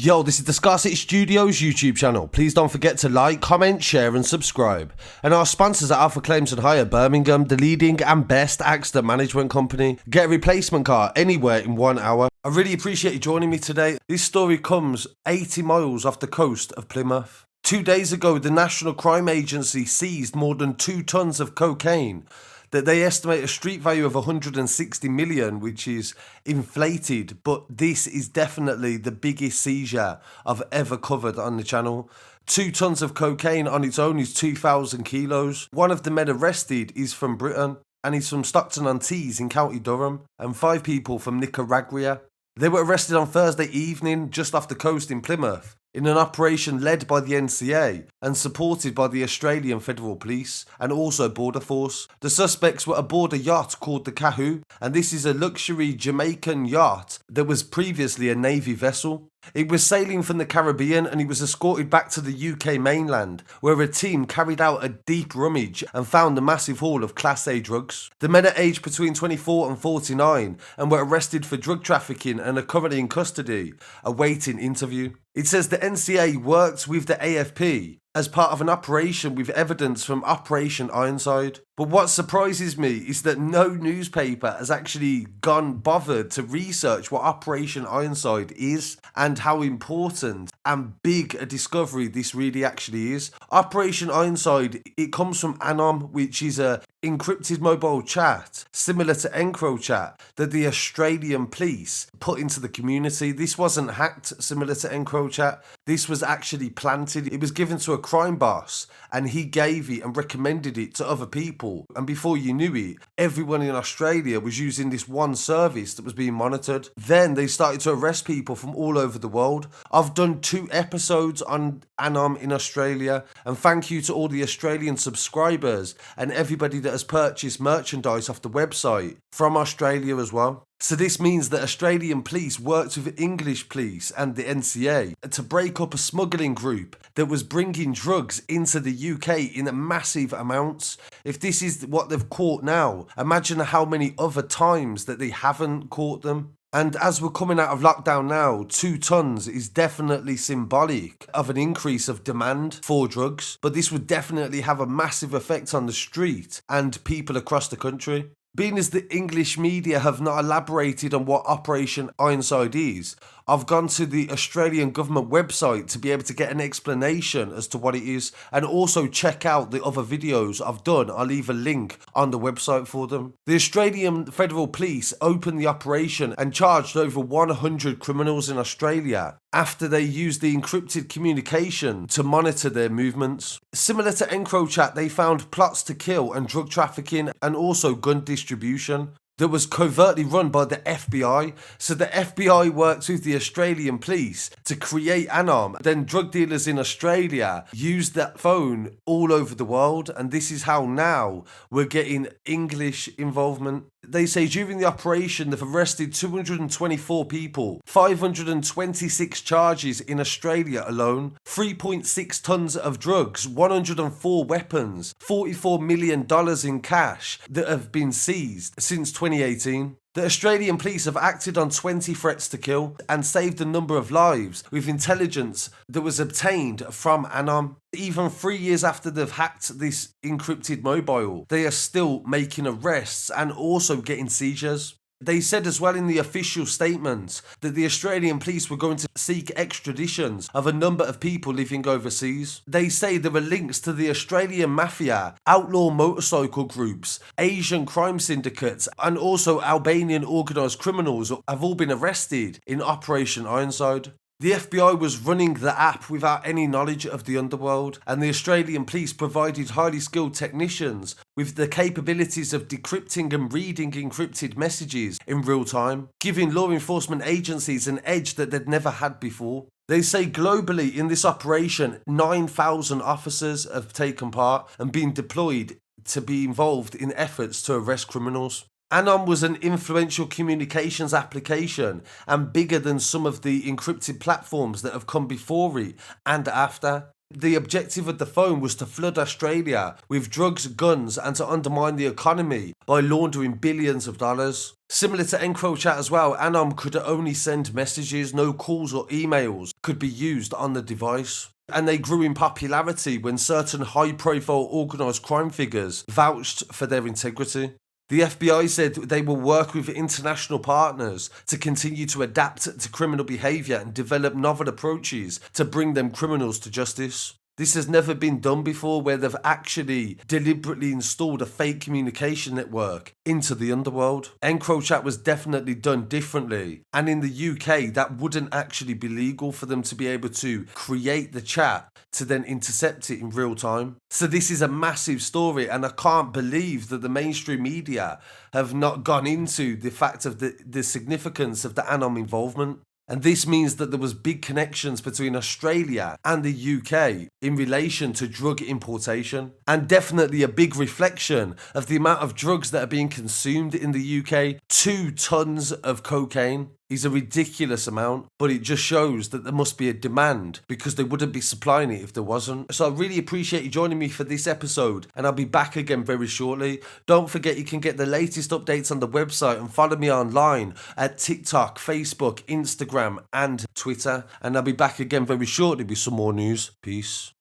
Yo, this is the Scarcity Studios YouTube channel. Please don't forget to like, comment, share and subscribe. And our sponsors are Alpha Claims and Hire Birmingham, the leading and best accident management company. Get a replacement car anywhere in 1 hour. I really appreciate you joining me today. This story comes 80 miles off the coast of Plymouth. 2 days ago, the National Crime Agency seized more than 2 tons of cocaine that they estimate a street value of 160 million, which is inflated, but this is definitely the biggest seizure I've ever covered on the channel. 2 tons of cocaine on its own is 2,000 kilos. One of the men arrested is from Briton, and he's from Stockton on Tees in County Durham, and 5 people from Nicaragua. They were arrested on Thursday evening just off the coast in Plymouth, in an operation led by the NCA and supported by the Australian Federal Police and also Border Force. The suspects were aboard a yacht called the Kahoo, and this is a luxury Jamaican yacht that was previously a Navy vessel. It was sailing from the Caribbean and it was escorted back to the UK mainland, where a team carried out a deep rummage and found a massive haul of Class A drugs. The men are aged between 24 and 49 and were arrested for drug trafficking and are currently in custody, awaiting interview. It says the NCA worked with the AFP as part of an operation with evidence from Operation Ironside. But what surprises me is that no newspaper has actually bothered to research what Operation Ironside is and how important and big a discovery this really actually is. Operation Ironside, it comes from Anom, which is a encrypted mobile chat similar to Encrochat that the Australian police put into the community. This wasn't hacked similar to Encrochat. This was actually planted. It was given to a crime boss and he gave it and recommended it to other people. And before you knew it, everyone in Australia was using this one service that was being monitored. Then they started to arrest people from all over the world. I've done 2 episodes on Anom in Australia, and thank you to all the Australian subscribers and everybody that has purchased merchandise off the website from Australia as well. So this means that Australian police worked with English police and the NCA to break up a smuggling group that was bringing drugs into the UK in massive amounts. If this is what they've caught now, imagine how many other times that they haven't caught them. And as we're coming out of lockdown now, 2 tons is definitely symbolic of an increase of demand for drugs, but this would definitely have a massive effect on the street and people across the country. Being as the English media have not elaborated on what Operation Ironside is, I've gone to the Australian government website to be able to get an explanation as to what it is, and also check out the other videos I've done. I'll leave a link on the website for them. The Australian Federal Police opened the operation and charged over 100 criminals in Australia after they used the encrypted communication to monitor their movements. Similar to Encrochat, they found plots to kill and drug trafficking and also gun distribution that was covertly run by the FBI. So the FBI works with the Australian police to create Anom. Then drug dealers in Australia use that phone all over the world. And this is how now we're getting English involvement. They say during the operation they've arrested 224 people, 526 charges in Australia alone, 3.6 tons of drugs, 104 weapons, $44 million in cash that have been seized since 2018. The Australian police have acted on 20 threats to kill and saved a number of lives with intelligence that was obtained from Anom. Even 3 years after they've hacked this encrypted mobile, they are still making arrests and also getting seizures. They said as well in the official statement that the Australian police were going to seek extraditions of a number of people living overseas. They say there are links to the Australian mafia, outlaw motorcycle groups, Asian crime syndicates, and also Albanian organised criminals have all been arrested in Operation Ironside. The FBI was running the app without any knowledge of the underworld, and the Australian police provided highly skilled technicians with the capabilities of decrypting and reading encrypted messages in real time, giving law enforcement agencies an edge that they'd never had before. They say globally in this operation, 9,000 officers have taken part and been deployed to be involved in efforts to arrest criminals. Anom was an influential communications application and bigger than some of the encrypted platforms that have come before it and after. The objective of the phone was to flood Australia with drugs, guns, and to undermine the economy by laundering billions of dollars. Similar to Encrochat as well, Anom could only send messages, no calls or emails could be used on the device. And they grew in popularity when certain high-profile organised crime figures vouched for their integrity. The FBI said they will work with international partners to continue to adapt to criminal behaviour and develop novel approaches to bring them criminals to justice. This has never been done before, where they've actually deliberately installed a fake communication network into the underworld. Encrochat was definitely done differently, and in the UK that wouldn't actually be legal for them to be able to create the chat to then intercept it in real time. So this is a massive story, and I can't believe that the mainstream media have not gone into the fact of the significance of the Anom involvement. And this means that there was big connections between Australia and the UK in relation to drug importation, and definitely a big reflection of the amount of drugs that are being consumed in the UK. 2 tons of cocaine is a ridiculous amount, but it just shows that there must be a demand, because they wouldn't be supplying it if there wasn't. So I really appreciate you joining me for this episode, and I'll be back again very shortly. Don't forget you can get the latest updates on the website and follow me online at TikTok, Facebook, Instagram and Twitter, and I'll be back again very shortly with some more news. Peace.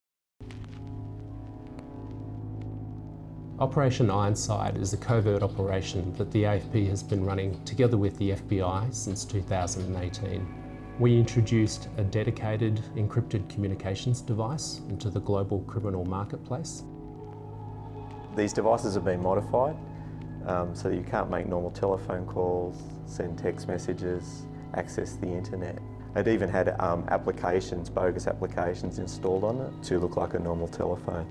Operation Ironside is a covert operation that the AFP has been running together with the FBI since 2018. We introduced a dedicated encrypted communications device into the global criminal marketplace. These devices have been modified so that you can't make normal telephone calls, send text messages, access the internet. It even had applications, bogus applications installed on it to look like a normal telephone.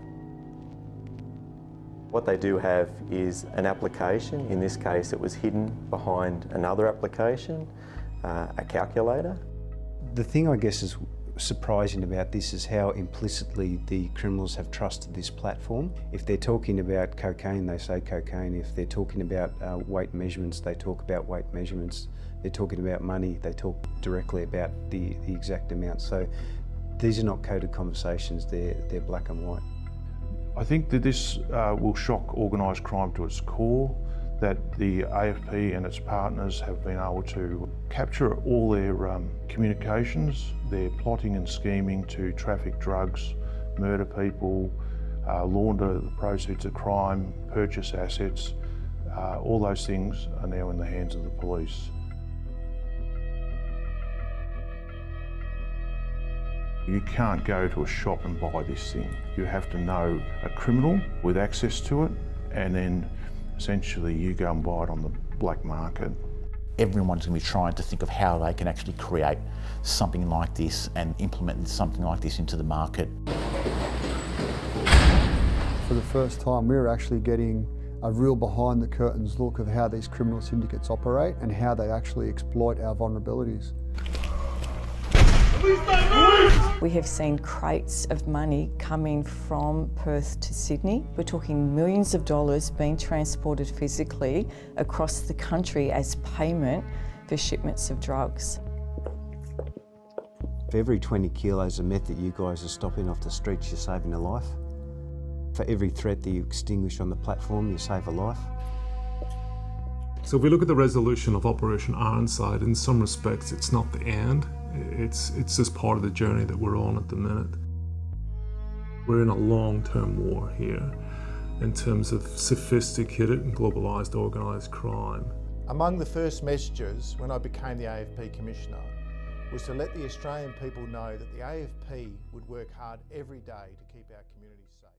What they do have is an application. In this case, it was hidden behind another application, a calculator. The thing I guess is surprising about this is how implicitly the criminals have trusted this platform. If they're talking about cocaine, they say cocaine. If they're talking about weight measurements, they talk about weight measurements. They're talking about money, they talk directly about the exact amount. So these are not coded conversations, they're black and white. I think that this will shock organised crime to its core, that the AFP and its partners have been able to capture all their communications, their plotting and scheming to traffic drugs, murder people, launder the proceeds of crime, purchase assets. All those things are now in the hands of the police. You can't go to a shop and buy this thing. You have to know a criminal with access to it, and then essentially you go and buy it on the black market. Everyone's going to be trying to think of how they can actually create something like this and implement something like this into the market. For the first time, we're actually getting a real behind the curtains look of how these criminal syndicates operate and how they actually exploit our vulnerabilities. We have seen crates of money coming from Perth to Sydney. We're talking millions of dollars being transported physically across the country as payment for shipments of drugs. For every 20 kilos of meth that you guys are stopping off the streets, you're saving a life. For every threat that you extinguish on the platform, you save a life. So if we look at the resolution of Operation Ironside, in some respects it's not the end. It's just part of the journey that we're on at the minute. We're in a long-term war here in terms of sophisticated and globalised organised crime. Among the first messages when I became the AFP Commissioner was to let the Australian people know that the AFP would work hard every day to keep our communities safe.